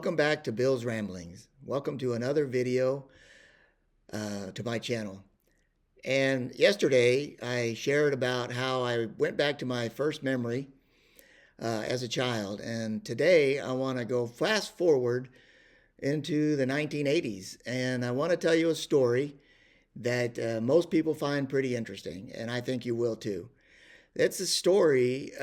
welcome back to Bill's Ramblings. Welcome to another video to my channel. And yesterday I shared about how I went back to my first memory as a child. And today I want to go fast forward into the 1980s. And I want to tell you a story that most people find pretty interesting. And I think you will too. It's a story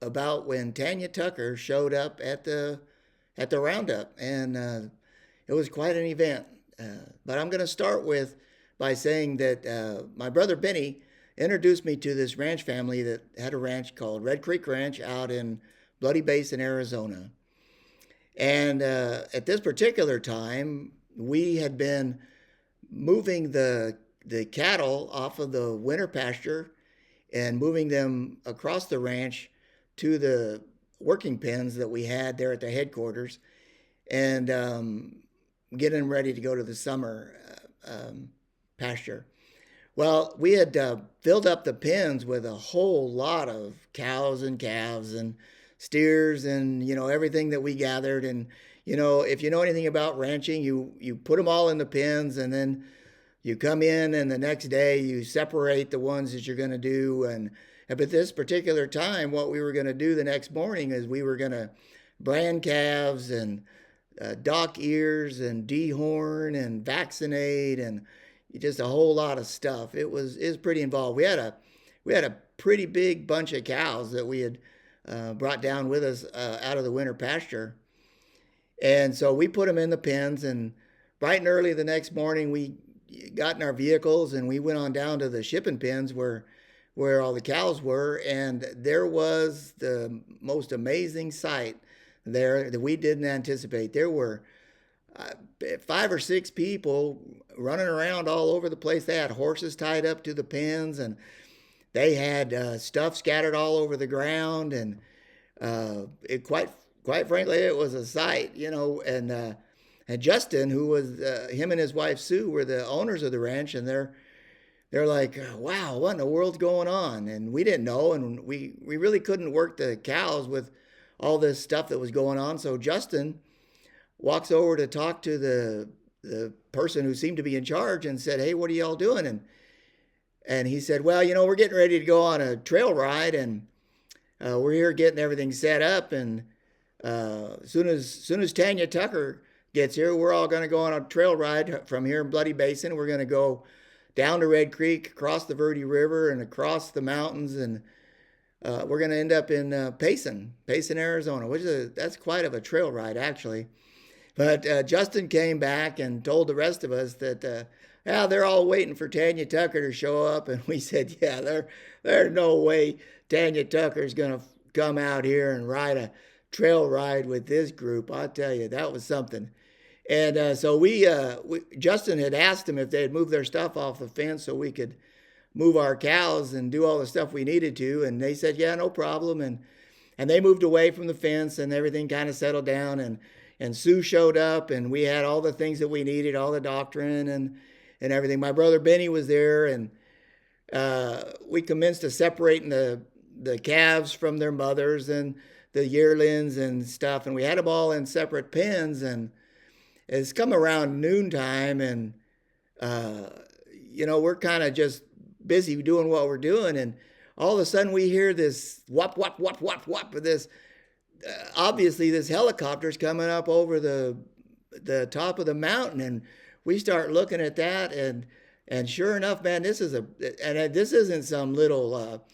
about when Tanya Tucker showed up at the roundup, and it was quite an event. But I'm going to start by saying that my brother Benny introduced me to this ranch family that had a ranch called Red Creek Ranch out in Bloody Basin, Arizona. And at this particular time, we had been moving the cattle off of the winter pasture and moving them across the ranch to the working pens that we had there at the headquarters, and getting them ready to go to the summer pasture. Well, we had filled up the pens with a whole lot of cows and calves and steers and, everything that we gathered. And, if you know anything about ranching, you put them all in the pens, and then you come in, and the next day you separate the ones that you're going to do. And at this particular time, what we were going to do the next morning is we were going to brand calves and dock ears and dehorn and vaccinate and just a whole lot of stuff. It was pretty involved. We had a pretty big bunch of cows that we had brought down with us out of the winter pasture. And so we put them in the pens, and bright and early the next morning, we got in our vehicles and we went on down to the shipping pens where all the cows were. And there was the most amazing sight there that we didn't anticipate. There were 5 or 6 people running around all over the place. They had horses tied up to the pens, and they had stuff scattered all over the ground. And quite frankly, it was a sight, and Justin, who was him and his wife Sue were the owners of the ranch, and they're like, wow, what in the world's going on? And we didn't know, and we really couldn't work the cows with all this stuff that was going on. So Justin walks over to talk to the person who seemed to be in charge and said, hey, what are y'all doing? And he said, well, we're getting ready to go on a trail ride, and we're here getting everything set up. And as soon as Tanya Tucker gets here, we're all going to go on a trail ride from here in Bloody Basin. We're going to go down to Red Creek, across the Verde River, and across the mountains, and we're going to end up in Payson, Arizona, that's quite of a trail ride, actually. But Justin came back and told the rest of us that, they're all waiting for Tanya Tucker to show up. And we said, yeah, there's no way Tanya Tucker's going to come out here and ride a trail ride with this group. I'll tell you, that was something. And so Justin had asked them if they had moved their stuff off the fence so we could move our cows and do all the stuff we needed to. And they said, yeah, no problem. And they moved away from the fence, and everything kind of settled down. And Sue showed up, and we had all the things that we needed, all the doctrine and everything. My brother Benny was there, and we commenced to separating the calves from their mothers and the yearlings and stuff. And we had them all in separate pens, and it's come around noontime, and we're kind of just busy doing what we're doing, and all of a sudden we hear this whop whop whop whop whop. This obviously this helicopter's coming up over the top of the mountain, and we start looking at that, and sure enough, man, this isn't some little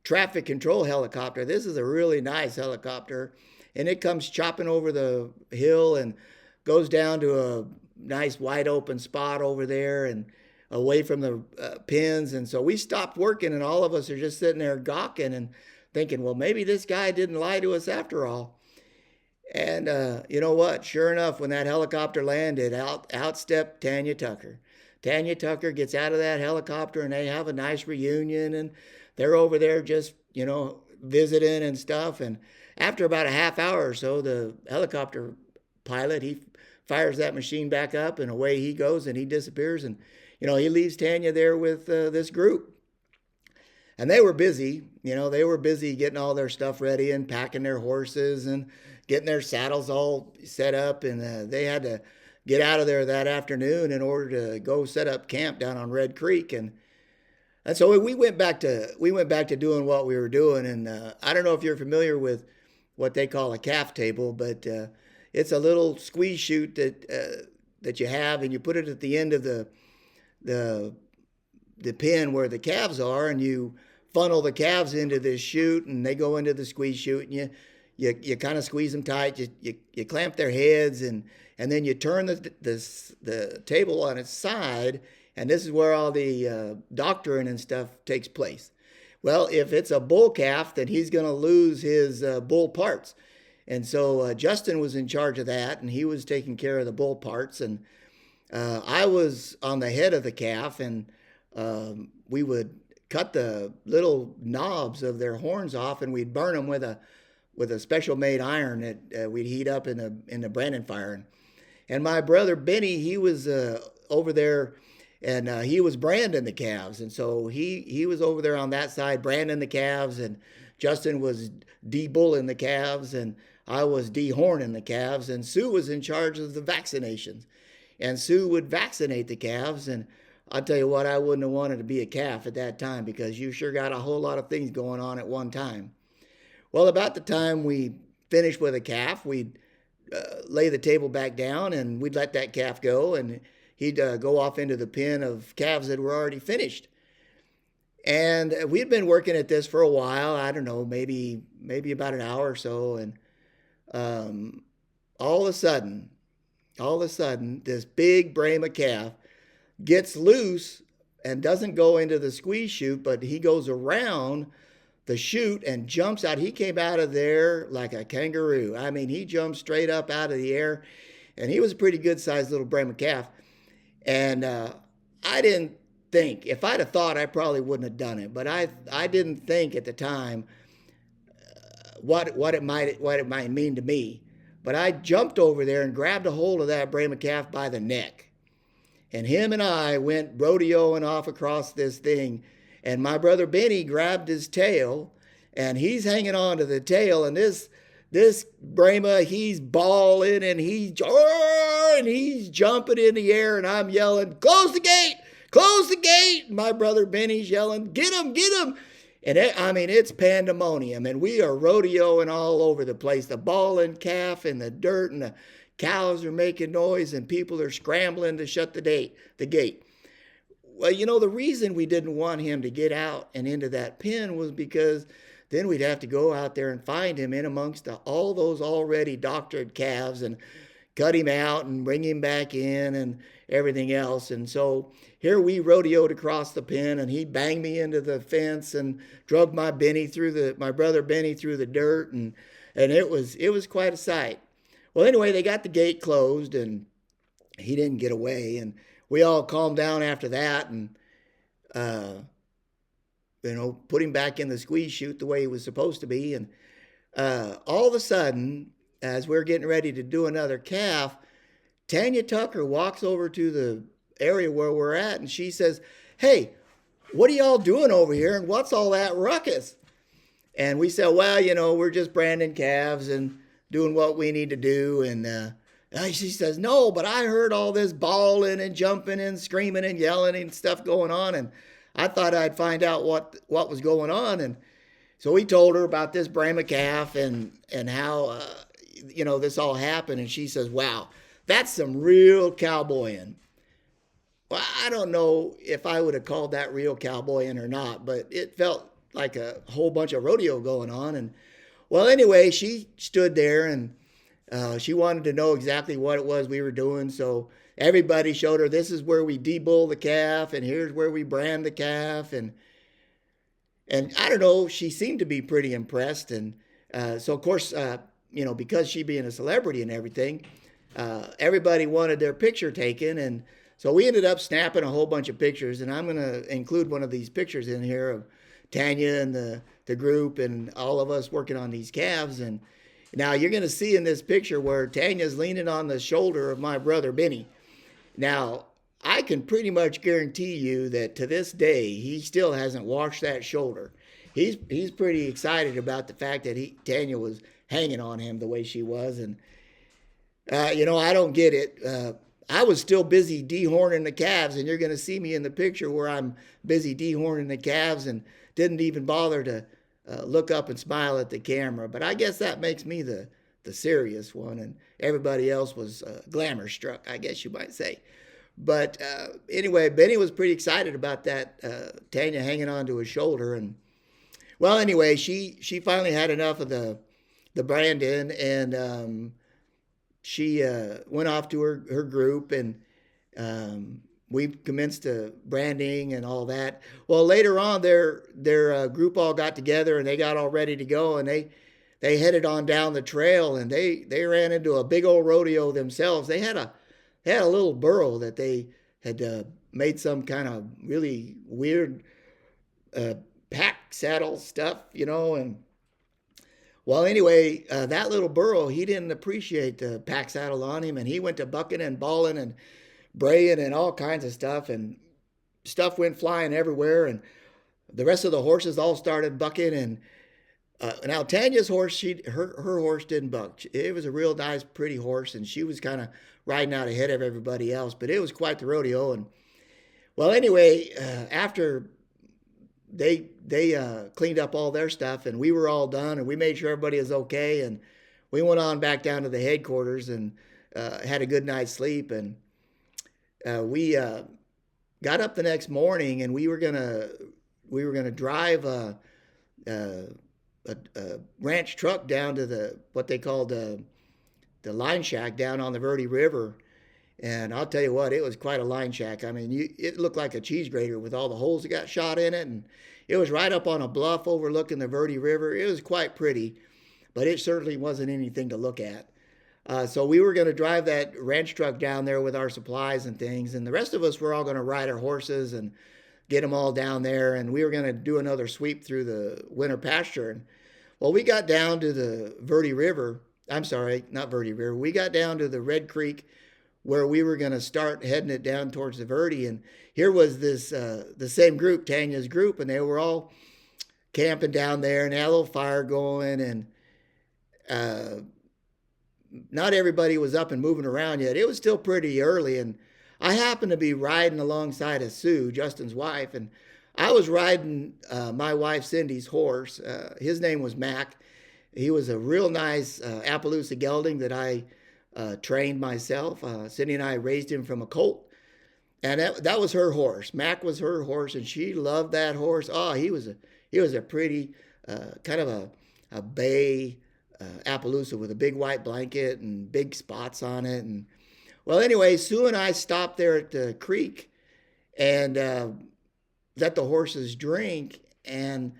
traffic control helicopter. This is a really nice helicopter, and it comes chopping over the hill and goes down to a nice wide open spot over there and away from the pens. And so we stopped working, and all of us are just sitting there gawking and thinking, well, maybe this guy didn't lie to us after all. And you know what? Sure enough, when that helicopter landed, out stepped Tanya Tucker. Tanya Tucker gets out of that helicopter, and they have a nice reunion, and they're over there just, visiting and stuff. And after about a half hour or so, the helicopter pilot, he fires that machine back up, and away he goes, and he disappears. And, he leaves Tanya there with this group. And they were busy, they were busy getting all their stuff ready and packing their horses and getting their saddles all set up, and they had to get out of there that afternoon in order to go set up camp down on Red Creek. And so we went back to doing what we were doing. And I don't know if you're familiar with what they call a calf table, but it's a little squeeze chute that you have, and you put it at the end of the pen where the calves are, and you funnel the calves into this chute, and they go into the squeeze chute, and you kind of squeeze them tight. You clamp their heads, and then you turn the table on its side, and this is where all the doctoring and stuff takes place. Well, if it's a bull calf, then he's going to lose his bull parts. And so Justin was in charge of that, and he was taking care of the bull parts. And I was on the head of the calf, and we would cut the little knobs of their horns off, and we'd burn them with a special made iron that we'd heat up in the branding fire. And my brother Benny, he was over there, and he was branding the calves. And so he was over there on that side branding the calves, and Justin was de-bulling the calves, and I was de-horning the calves, and Sue was in charge of the vaccinations. And Sue would vaccinate the calves, and I'll tell you what, I wouldn't have wanted to be a calf at that time, because you sure got a whole lot of things going on at one time. Well, about the time we finished with a calf, we'd lay the table back down, and we'd let that calf go, and he'd go off into the pen of calves that were already finished. And we'd been working at this for a while. I don't know, maybe about an hour or so. And all of a sudden, this big Brahma calf gets loose and doesn't go into the squeeze chute, but he goes around the chute and jumps out. He came out of there like a kangaroo. I mean, he jumped straight up out of the air, and he was a pretty good-sized little Brahma calf. And I didn't think, if I'd have thought, I probably wouldn't have done it. But I didn't think at the time what it might mean to me. But I jumped over there and grabbed a hold of that Brahma calf by the neck. And him and I went rodeoing off across this thing. And my brother Benny grabbed his tail, and he's hanging on to the tail. And this Brahma, he's bawling, and he's jumping in the air, and I'm yelling, "Close the gate! Close the gate!" And my brother Benny's yelling, "Get him! Get him!" And it's pandemonium, and we are rodeoing all over the place. The bawling calf in the dirt, and the cows are making noise, and people are scrambling to shut the gate. Well, the reason we didn't want him to get out and into that pen was because then we'd have to go out there and find him in amongst all those already doctored calves and cut him out and bring him back in and everything else. And so here we rodeoed across the pen, and he banged me into the fence and drug my brother Benny through the dirt, and it was quite a sight. Well, anyway, they got the gate closed, and he didn't get away, and we all calmed down after that, and put him back in the squeeze chute the way he was supposed to be. And all of a sudden, as we're getting ready to do another calf, Tanya Tucker walks over to the area where we're at, and she says, "Hey, what are y'all doing over here, and what's all that ruckus?" And we said, "Well, we're just branding calves and doing what we need to do." And she says, "No, but I heard all this bawling and jumping and screaming and yelling and stuff going on, and I thought I'd find out what was going on." And so we told her about this Brahma calf and how this all happened. And she says, "Wow, that's some real cowboying." Well, I don't know if I would have called that real cowboying or not, but it felt like a whole bunch of rodeo going on. And well, anyway, she stood there, and she wanted to know exactly what it was we were doing. So everybody showed her, this is where we debull the calf, and here's where we brand the calf. And I don't know, she seemed to be pretty impressed. And so, of course, because she being a celebrity and everything, everybody wanted their picture taken. And so we ended up snapping a whole bunch of pictures. And I'm going to include one of these pictures in here of Tanya and the group and all of us working on these calves. And now you're going to see in this picture where Tanya's leaning on the shoulder of my brother Benny. Now, I can pretty much guarantee you that to this day, he still hasn't washed that shoulder. He's pretty excited about the fact that Tanya was hanging on him the way she was. And, I don't get it. I was still busy dehorning the calves, and you're going to see me in the picture where I'm busy dehorning the calves and didn't even bother to look up and smile at the camera. But I guess that makes me the serious one, and everybody else was glamour struck, I guess you might say. But anyway, Benny was pretty excited about that Tanya hanging onto his shoulder. And well, anyway, she finally had enough of the Brandon, and she went off to her group, and we commenced branding and all that. Well, later on, their group all got together, and they got all ready to go, and they headed on down the trail, and they ran into a big old rodeo themselves. They had a little burro that they had made some kind of really weird pack saddle stuff, and well, anyway, that little burro, he didn't appreciate the pack saddle on him, and he went to bucking and bawling and braying and all kinds of stuff, and stuff went flying everywhere, and the rest of the horses all started bucking. And now Tanya's horse, her horse didn't buck. It was a real nice, pretty horse, and she was kind of riding out ahead of everybody else, but it was quite the rodeo. And well, anyway, after they cleaned up all their stuff, and we were all done, and we made sure everybody was okay, and we went on back down to the headquarters and had a good night's sleep. And we got up the next morning, and we were gonna drive a ranch truck down to what they called the line shack down on the Verde River. And I'll tell you what, it was quite a line shack. I mean, it looked like a cheese grater with all the holes that got shot in it. And it was right up on a bluff overlooking the Verde River. It was quite pretty, but it certainly wasn't anything to look at. So we were going to drive that ranch truck down there with our supplies and things. And the rest of us were all going to ride our horses and get them all down there. And we were going to do another sweep through the winter pasture. And well, we got down to the Verde River. I'm sorry, not Verde River. We got down to the Red Creek, where we were going to start heading it down towards the Verde. And here was this the same group, Tanya's group, and they were all camping down there, and they had a little fire going, and not everybody was up and moving around yet. It was still pretty early, and I happened to be riding alongside of Sue, Justin's wife, and I was riding my wife Cindy's horse. His name was Mac. He was a real nice Appaloosa gelding that I trained myself. Cindy and I raised him from a colt, and that was her horse. Mac was her horse, and she loved that horse. Oh, he was a pretty kind of a bay Appaloosa with a big white blanket and big spots on it. And well, anyway, Sue and I stopped there at the creek and let the horses drink, and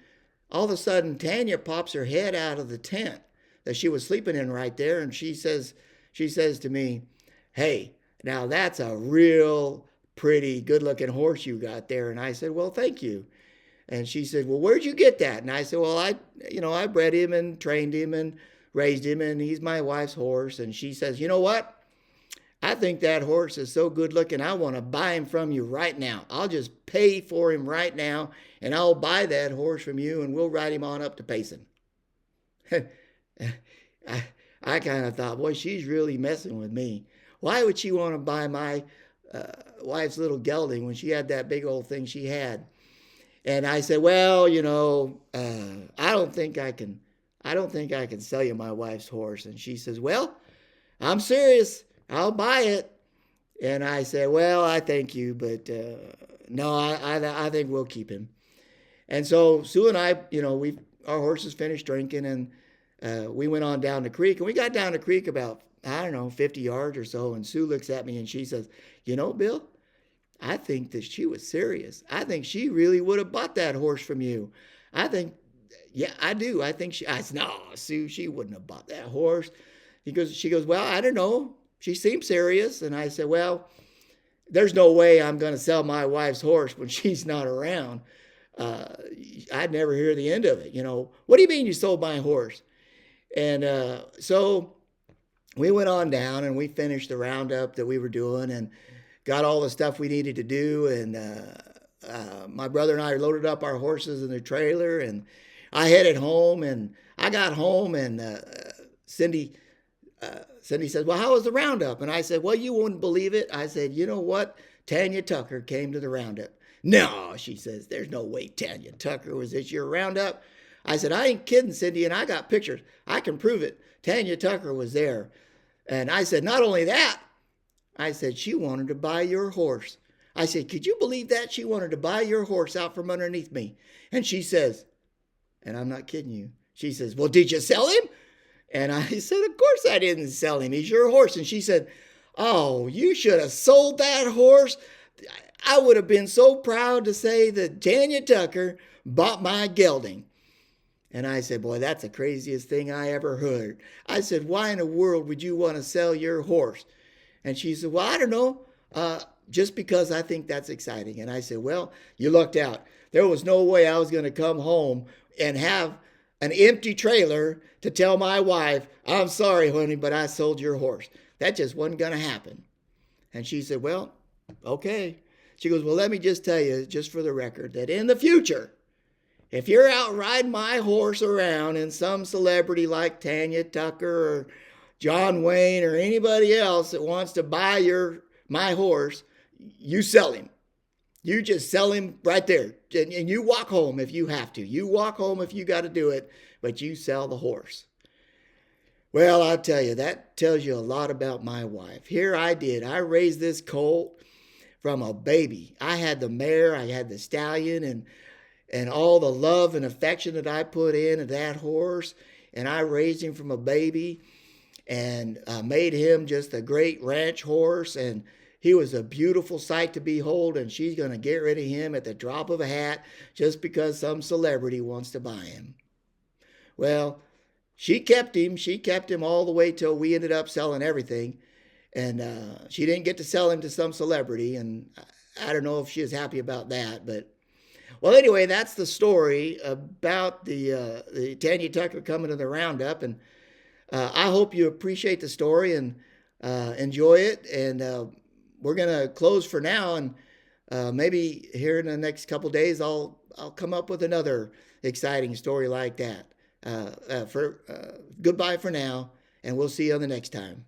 all of a sudden Tanya pops her head out of the tent that she was sleeping in right there, and she says to me, "Hey, now that's a real pretty, good-looking horse you got there." And I said, "Well, thank you." And she said, "Well, where'd you get that?" And I said, "Well, I bred him and trained him and raised him, and he's my wife's horse." And she says, "You know what? I think that horse is so good-looking, I want to buy him from you right now. I'll just pay for him right now, and I'll buy that horse from you, and we'll ride him on up to Payson." I kind of thought, boy, she's really messing with me. Why would she want to buy my wife's little gelding when she had that big old thing she had? And I said, "Well, I don't think I can sell you my wife's horse." And she says, "Well, I'm serious. I'll buy it." And I said, "Well, I thank you, but no, I think we'll keep him." And so Sue and I, our horses finished drinking, and we went on down the creek, and we got down the creek about, 50 yards or so. And Sue looks at me and she says, "Bill, I think that she was serious. I think she really would have bought that horse from you. I think, yeah, I do. I think I said, "No, Sue, she wouldn't have bought that horse." She goes, "Well, I don't know. She seemed serious." And I said, "Well, there's no way I'm going to sell my wife's horse when she's not around. I'd never hear the end of it. What do you mean you sold my horse?" And so we went on down, and we finished the roundup that we were doing and got all the stuff we needed to do. And my brother and I loaded up our horses in the trailer, and I headed home. And I got home, and Cindy says, well, how was the roundup? And I said, well, you wouldn't believe it. I said, you know what? Tanya Tucker came to the roundup. No, she says, there's no way Tanya Tucker was at your roundup. I said, I ain't kidding, Cindy, and I got pictures. I can prove it. Tanya Tucker was there. And I said, not only that, I said, she wanted to buy your horse. I said, could you believe that? She wanted to buy your horse out from underneath me. And she says, and I'm not kidding you, she says, well, did you sell him? And I said, of course I didn't sell him. He's your horse. And she said, oh, you should have sold that horse. I would have been so proud to say that Tanya Tucker bought my gelding. And I said, boy, that's the craziest thing I ever heard. I said, why in the world would you want to sell your horse? And she said, well, I don't know, just because I think that's exciting. And I said, well, you lucked out. There was no way I was going to come home and have an empty trailer to tell my wife, I'm sorry, honey, but I sold your horse. That just wasn't going to happen. And she said, well, okay. She goes, well, let me just tell you, just for the record, that in the future, if you're out riding my horse around and some celebrity like Tanya Tucker or John Wayne or anybody else that wants to buy my horse, you sell him. You just sell him right there. And you walk home if you have to. You walk home if you got to do it, but you sell the horse. Well, I'll tell you, that tells you a lot about my wife. Here I did. I raised this colt from a baby. I had the mare, I had the stallion, and all the love and affection that I put into that horse. And I raised him from a baby and made him just a great ranch horse. And he was a beautiful sight to behold, and she's going to get rid of him at the drop of a hat just because some celebrity wants to buy him. Well, she kept him all the way till we ended up selling everything. And she didn't get to sell him to some celebrity, and I don't know if she was happy about that. But, well, anyway, that's the story about the Tanya Tucker coming to the roundup. And I hope you appreciate the story and enjoy it. And we're going to close for now, and maybe here in the next couple days, I'll come up with another exciting story like that. Goodbye for now, and we'll see you on the next time.